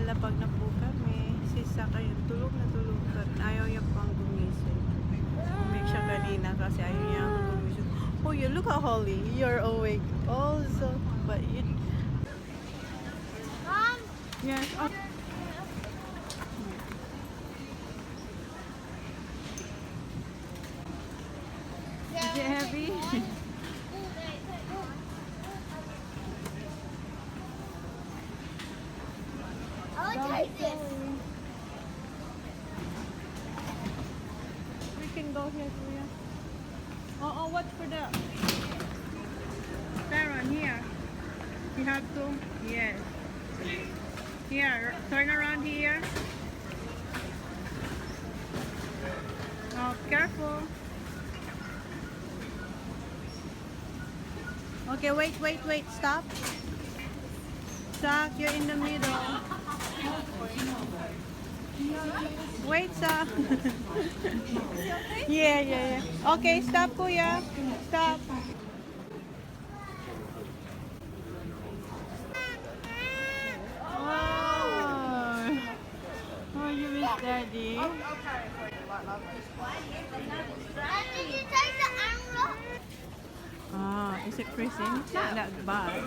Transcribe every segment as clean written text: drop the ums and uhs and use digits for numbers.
naglalapag na po kami. Si Saka yung tulog na tulog. Ayaw niya pang gumising. Umik siya kanina kasi ayaw niya gumising. Oh, you look at Holly. You're awake also. But you... Mom! Yes. Oh. Is it heavy? I'll take this. We can go here, Kuya. Oh, watch for the... Sharon, here. You have to? Yes. Here, turn around here. Oh, careful. Okay, wait. Stop. Zach, you're in the middle. Wait, Zach. Yeah. Okay, stop, Kuya. Stop. Oh, you miss Daddy. Did you take the armlock? Ah, is it freezing? It's not that bad.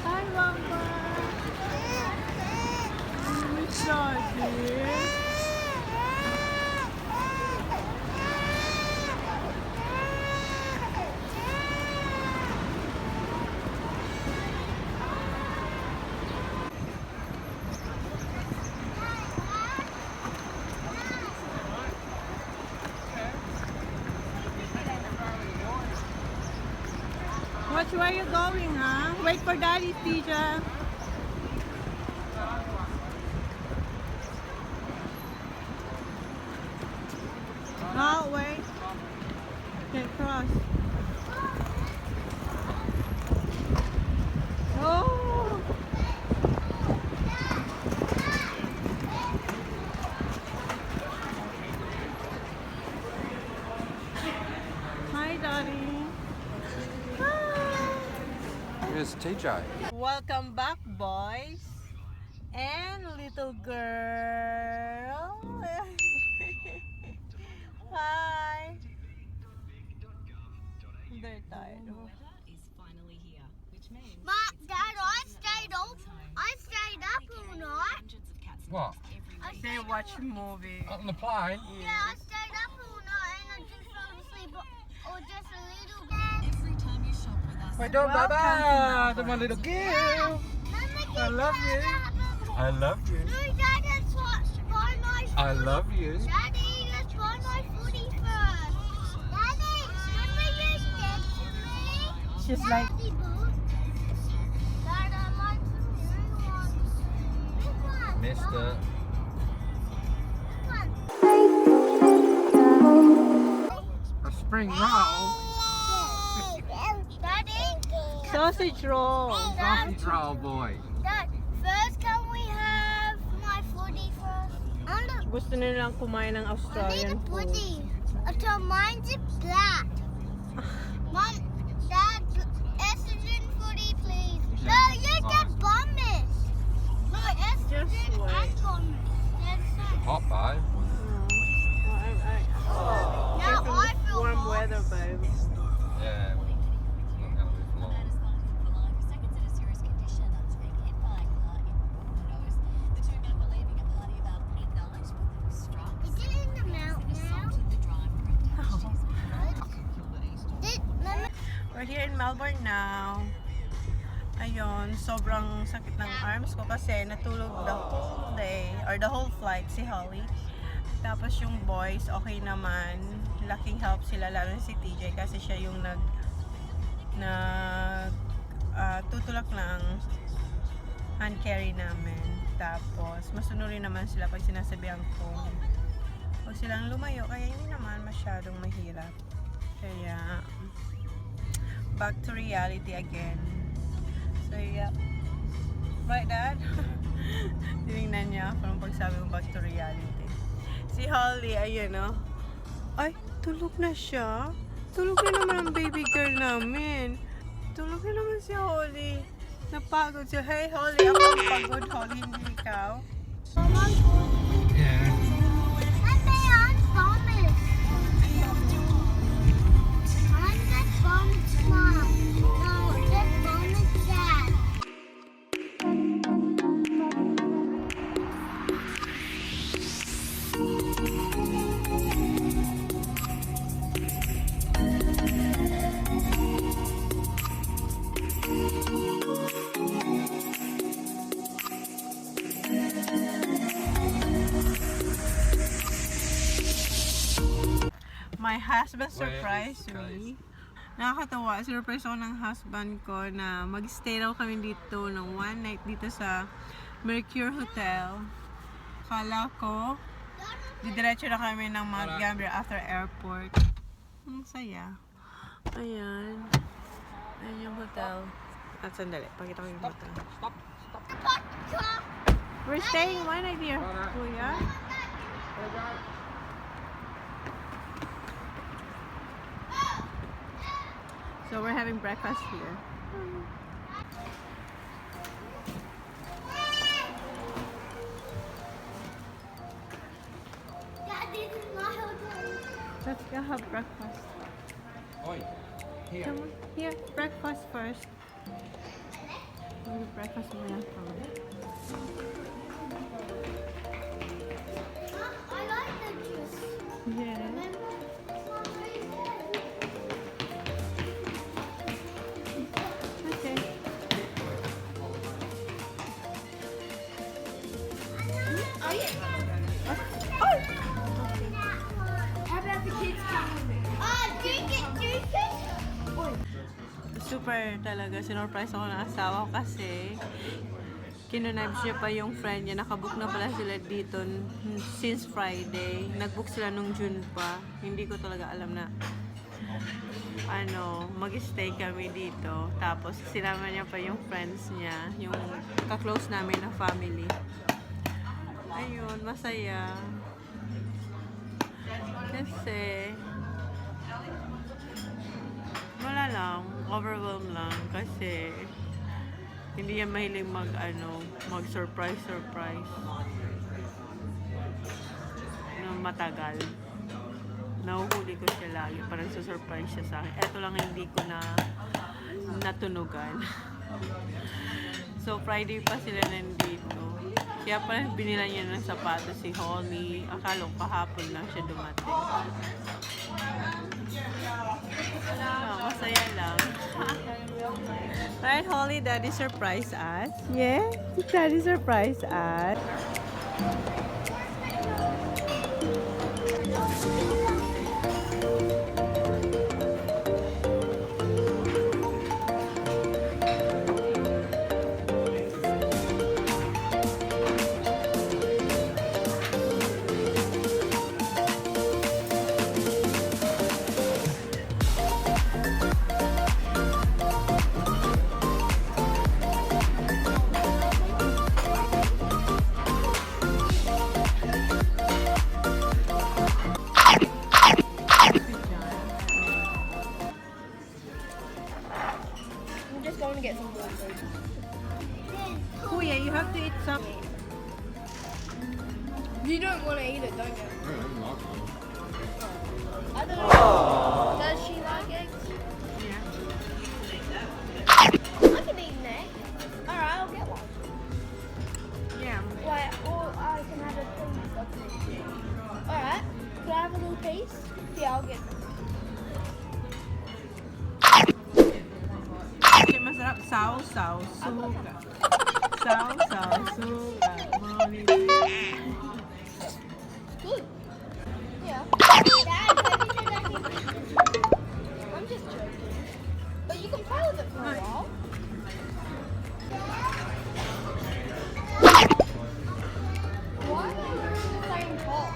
Hi, Mama. Miss Daddy. Watch where you're going, huh? Wait for Daddy, teacher. No, wait. Okay, cross. Oh! Hi, Daddy. Here's TJ. Welcome back, boys and little girl. Hi. They're tired. Is finally here, which means Mom, Dad, I stayed up all night. hundreds of cats What? every week. They watch movie. On the plane? Yeah, I stayed up all night and I just fell asleep, or just a little bit. Every time you shop with us, Wait, don't Welcome bye-bye to to my little girl. I love you. I love you. No, Dad, let's buy my I love you. Daddy, let's buy my footy first. Daddy, remember you said to me? She's like, Daddy boots. Dad, I like some new ones. This one. Mister. This one. A spring roll. Daddy, sausage roll. Sausage roll, boy. Dad, first can we have my footy first? Gusto nilang kumain ng I need a Australian food. footy. So mine's black. Mom, Dad, estrogen footy, please. No, you get bummies. No, estrogen Just and wait. bummies. Hot, babe. Now I feel Warm hot. weather, babe. Yeah. It's not gonna live long. man is fighting for life. Seconds in a serious condition after being hit by a car in Broadmeadows. The two men were leaving a party about midnight when they were struck. Is it in the mouth now? Assaulted the driver and damaged his We're here in Melbourne now. Ayun, sobrang sakit ng arms ko kasi natulog the whole day or the whole flight si Holly. Tapos yung boys, okay naman. Laking help sila, lalo si TJ kasi siya yung tutulak ng hand carry namin. Tapos, masunurin naman sila pag sinasabihan ko. Huwag silang lumayo, kaya hindi naman masyadong mahirap. Kaya, back to reality again. So, yeah. Right, Dad? Tinignan niya parang pagsabi mo back to reality. Si Holly, ayun, oh. Ay, tulog na siya. Tulog na naman ang baby girl namin. Tulog na naman si Holly. Napagod siya. Hey, Holly, ako ang pagod. Holly, hindi ikaw. Yeah. And they aren't promised. I'm just promised mom. No, just promised dad. My husband Where surprised is me. Nakakatawa. Surprise ako ng husband ko na mag-stay daw kami dito ng one night dito sa Mercure Hotel. Kala ko, didiretso na kami ng Mount Gambier after airport. Ang saya. Ayan. Ayan yung hotel. At sandali, pakita ko yung hotel. We're staying one night here, Kuya. So we're having breakfast here. Dad, this is my hotel. Let's go have breakfast. Oi. Here. Come on, here, breakfast first. Breakfast muna kami. I like the juice. Yeah. Remember? Mom, what is Okay. How about the kids come with me? Drink it, drink it. Super talaga, sinurprise ako ng asawa ko kasi kinunibes niya pa yung friend niya. Nakabook na pala sila dito since Friday. Nagbook sila nung June pa. Hindi ko talaga alam na mag-stay kami dito. Tapos sinama niya pa yung friends niya, yung ka-close namin na family. Ayun, masaya. Kasi wala lang, overwhelmed lang kasi hindi niya mahilig mag-surprise na matagal. Nahuhuli ko siya lagi, parang surprise siya sa akin. Eto lang hindi ko na natunugan. So Friday pa sila nandito. Kaya parang binila niya ng sapatos si Holly. Akala ko kahapon lang siya dumating. Masaya lang. Right, Holly? Daddy surprised us. Yeah? Daddy surprised us. Kuya, you have to eat some. You don't want to eat it, don't you? I don't know. Does she like eggs? Yeah. I can eat an egg. Alright, I'll get one. Yeah. Wait, or I can have a piece of it. Alright, can I have a little piece? Yeah, I'll get it. Kasi masarap. Saw-saw, suka. Saw-saw, suka. Mommy. Good. Yeah. Dad, I'm just joking. But you can play with it for a while. Why are they wearing the same top?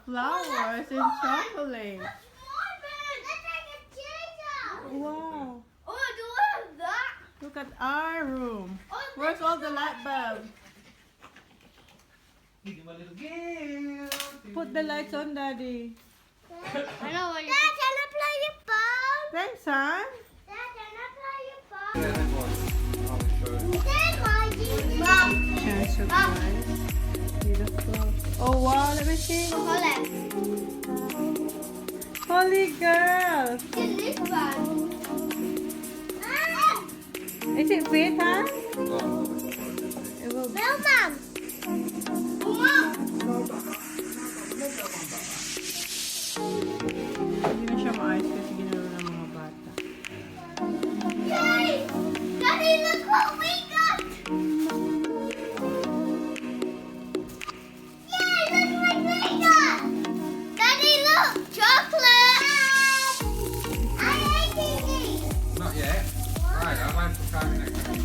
flowers and chocolate. Let's take a chair. Wow. Oh, do I have that? Look at our room. Oh, Where's all the light bulbs? Give him a little gift. Put the lights on, Daddy. I know what Dad, can I play your phone? Thanks, son. Dad, can I play your phone? Yeah, that was. I'll show you. Dad, my Jesus. Chance of light. Beautiful. Oh, wow. Let me see. Collect. Holy girl. In this one. Ah, Is it fit, huh? Oh, It will be. Bill, Mom. Hindi na siya maayos kasi ginaro ng mga bata. Yay! Daddy, look what we got! Yay, look what we got! Daddy, look! Chocolate! I like these! not yet. Right, I'll wait for coming next time.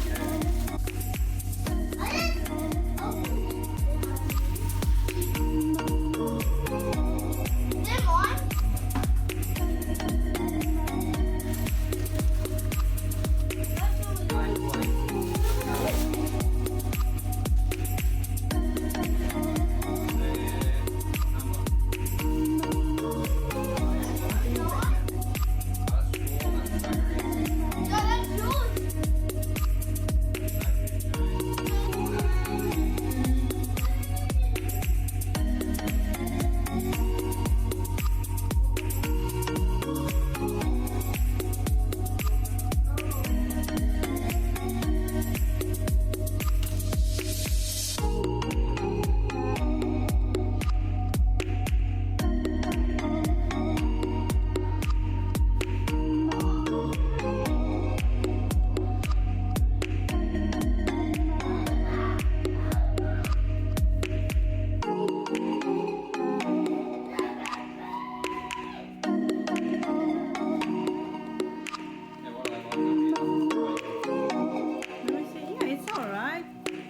Let me see. Yeah, it's alright.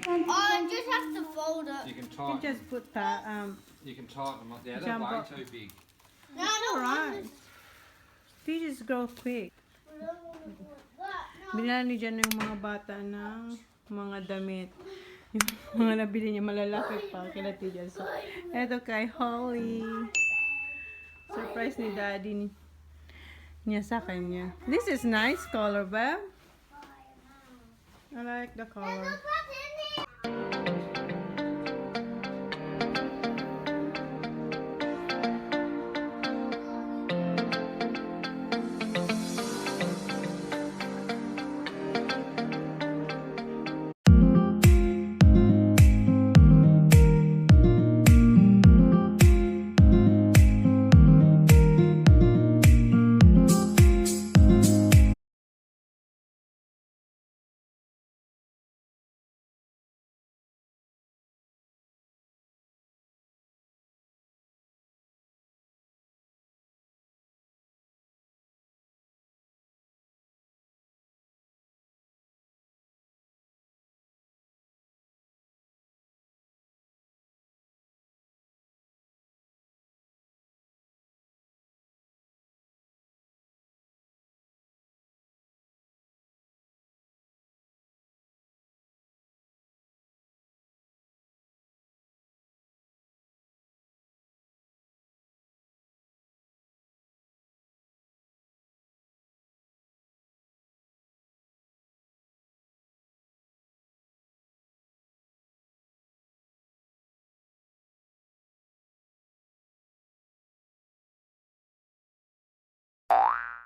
Oh, I just have to fold it. You can You can tighten. just put that, You can tighten them up. Yeah, they're Jump way up. too big. No, I don't want alright. They just grow quick. this. Binala ni dyan yung mga bata ng mga damit. Yung mga nabili niya malalaki pa. Kila Tijan. So, eto kay Holly. Surprise ni Daddy niya sa kanya. This is nice color, ba? I like the color. Look what